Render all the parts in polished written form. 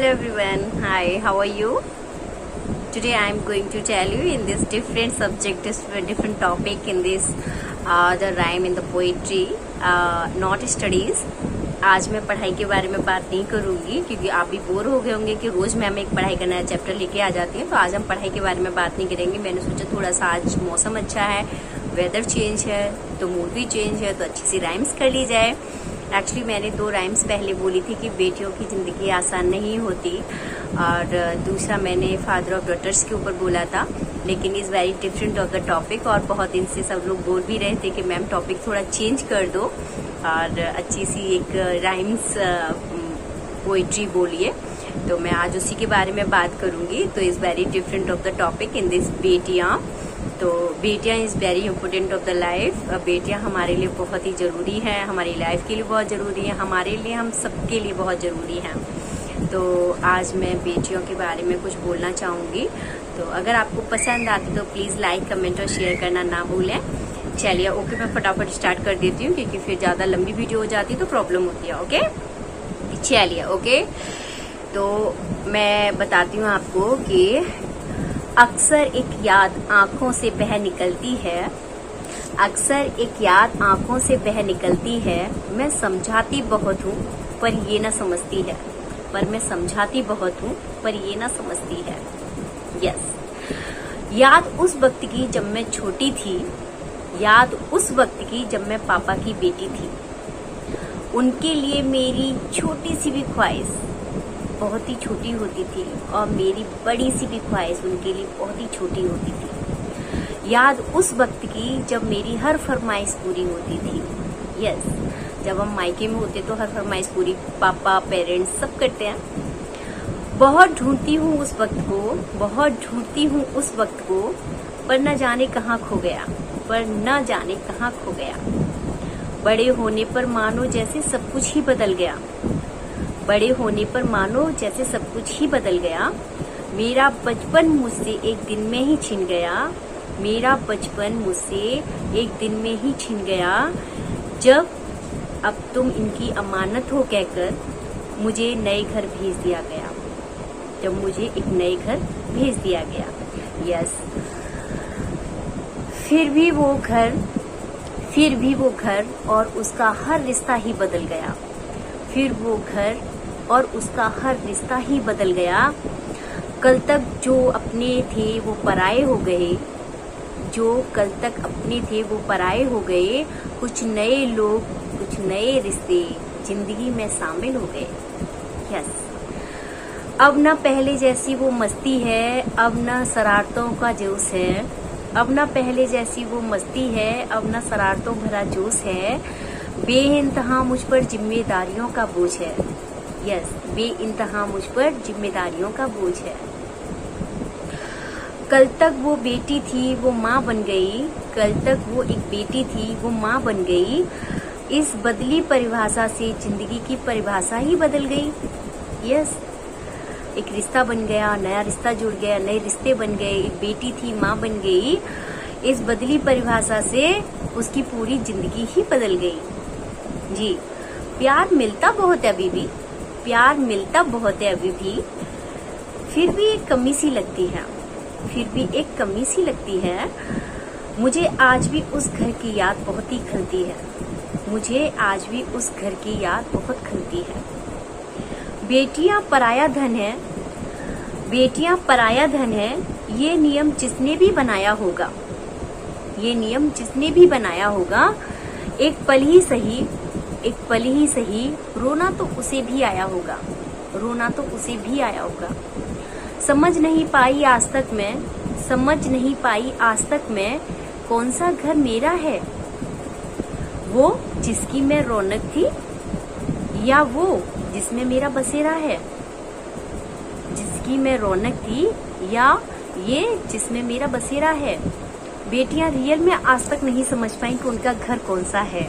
everyone, hi, how are you? Today I am going to tell you in this different subject, this different topic in this the rhyme in the poetry, not studies. आज मैं पढ़ाई के बारे में बात नहीं करूंगी क्योंकि आप भी बोर हो गए होंगे कि रोज मैम एक पढ़ाई का नया चैप्टर लेके आ जाती हैं। तो आज हम पढ़ाई के बारे में बात नहीं करेंगे। मैंने सोचा थोड़ा सा आज मौसम अच्छा है, वेदर चेंज है, तो मूड भी चेंज है, तो अच्छी सी राइम्स कर ली जाए। एक्चुअली मैंने 2 राइम्स पहले बोली थी कि बेटियों की ज़िंदगी आसान नहीं होती, और दूसरा मैंने फादर ऑफ डॉटर्स के ऊपर बोला था, लेकिन is very different of the topic. और बहुत दिन से सब लोग बोल भी रहे थे कि मैम टॉपिक थोड़ा चेंज कर दो और अच्छी सी एक राइम्स पोइट्री बोलिए। तो मैं आज उसी के बारे में बात करूंगी। तो is very different of the topic in this बेटियाँ। तो बेटियाँ is very important of the life. बेटियाँ हमारे लिए बहुत ही ज़रूरी हैं, हमारी लाइफ के लिए बहुत ज़रूरी है, हमारे लिए, हम सबके लिए बहुत ज़रूरी हैं। तो आज मैं बेटियों के बारे में कुछ बोलना चाहूँगी। तो अगर आपको पसंद आती तो प्लीज़ लाइक, कमेंट और शेयर करना ना भूलें। चलिए ओके, मैं फटाफट स्टार्ट कर देती हूँ क्योंकि फिर ज़्यादा लंबी वीडियो हो जाती है तो प्रॉब्लम होती है। ओके चलिए ओके। तो मैं बताती हूँ आपको कि अक्सर एक याद आंखों से बह निकलती है, अक्सर एक याद आंखों से बह निकलती है। मैं समझाती बहुत हूँ पर ये ना समझती है, पर मैं समझाती बहुत हूँ पर ये ना समझती है। यस, याद उस वक्त की जब मैं छोटी थी, याद उस वक्त की जब मैं पापा की बेटी थी। उनके लिए मेरी छोटी सी भी ख्वाहिश बहुत ही छोटी होती थी, और मेरी बड़ी सी भी ख्वाहिश उनके लिए बहुत ही छोटी होती थी। याद उस वक्त की जब मेरी हर फरमाइश पूरी होती थी। यस, जब हम मायके में होते तो हर फरमाइश पूरी पापा, पेरेंट्स सब करते हैं। बहुत ढूंढती हूँ उस वक्त को, बहुत ढूंढती हूँ उस वक्त को, पर न जाने कहाँ खो गया, पर न जाने कहाँ खो गया। बड़े होने पर मानो जैसे सब कुछ ही बदल गया, बड़े होने पर मानो जैसे सब कुछ ही बदल गया। मेरा बचपन मुझसे एक दिन में ही छिन गया, मेरा बचपन मुझसे एक दिन में ही छिन गया। जब अब तुम इनकी अमानत हो कहकर मुझे नए घर भेज दिया गया, जब मुझे एक नए घर भेज दिया गया। यस, फिर भी वो घर और उसका हर रिश्ता ही बदल गया, फिर वो घर और उसका हर रिश्ता ही बदल गया। कल तक जो अपने थे वो पराये हो गए, जो कल तक अपने थे वो पराये हो गए। कुछ नए लोग, कुछ नए रिश्ते जिंदगी में शामिल हो गए। यस, अब ना पहले जैसी वो मस्ती है, अब ना शरारतों का जोश है, अब ना पहले जैसी वो मस्ती है, अब ना शरारतों भरा जोश है। बेइंतहा मुझ पर जिम्मेदारियों का बोझ है। यस, बेइंतहा मुझ पर जिम्मेदारियों का बोझ है। कल तक वो बेटी थी वो माँ बन गई, कल तक वो एक बेटी थी वो माँ बन गई। इस बदली परिभाषा से जिंदगी की परिभाषा ही बदल गई। यस, एक रिश्ता बन गया, नया रिश्ता जुड़ गया, नए रिश्ते बन गए, एक बेटी थी माँ बन गई। इस बदली परिभाषा से उसकी पूरी जिंदगी ही बदल गई। जी, प्यार मिलता बहुत है अभी भी, प्यार मिलता बहुत है अभी भी, फिर भी एक कमी सी लगती है, फिर भी एक कमी सी लगती है। मुझे आज भी उस घर की याद बहुत ही खलती है, मुझे आज भी उस घर की याद बहुत खलती है। बेटियां पराया धन है, बेटियां पराया धन है, ये नियम जिसने भी बनाया होगा, ये नियम जिसने भी बनाया होगा। एक पल ही सही, एक पल ही सही, रोना तो उसे भी आया होगा, रोना तो उसे भी आया होगा। समझ नहीं पाई आज तक मैं, समझ नहीं पाई आज तक मैं, कौन सा घर मेरा है, वो जिसकी मैं रौनक थी या वो जिसमें मेरा बसेरा है, जिसकी मैं रौनक थी या ये जिसमें मेरा बसेरा है। बेटियां रियल में आज तक नहीं समझ पाई कि उनका घर कौन सा है।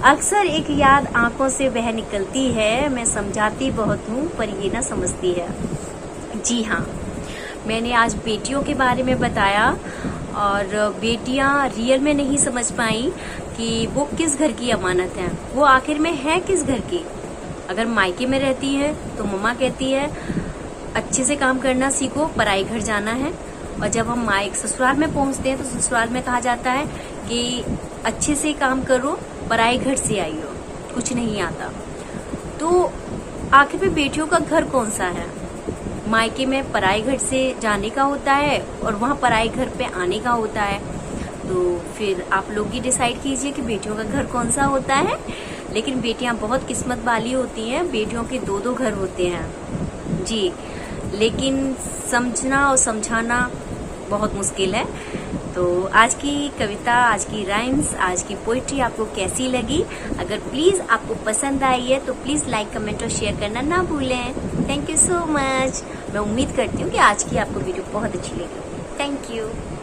अक्सर एक याद आंखों से बह निकलती है, मैं समझाती बहुत हूँ पर ये ना समझती है। जी हाँ, मैंने आज बेटियों के बारे में बताया, और बेटियां रियल में नहीं समझ पाई कि वो किस घर की अमानत है, वो आखिर में है किस घर की। अगर मायके में रहती है तो मम्मा कहती है अच्छे से काम करना सीखो, पराई घर जाना है। और जब हम ससुराल में पहुंचते हैं तो ससुराल में कहा जाता है कि अच्छे से काम करो, पराई घर से आई हो, कुछ नहीं आता। तो आखिर में बेटियों का घर कौन सा है? मायके में पराई घर से जाने का होता है और वहाँ पराई घर पे आने का होता है। तो फिर आप लोग ही डिसाइड कीजिए कि बेटियों का घर कौन सा होता है। लेकिन बेटियां बहुत किस्मत वाली होती हैं, बेटियों के 2-2 घर होते हैं जी। लेकिन समझना और समझाना बहुत मुश्किल है। तो आज की कविता, आज की राइम्स, आज की पोइट्री आपको कैसी लगी? अगर प्लीज आपको पसंद आई है तो प्लीज लाइक, कमेंट और शेयर करना ना भूलें। Thank you so much. मैं उम्मीद करती हूँ कि आज की आपको वीडियो बहुत अच्छी लगी। Thank you.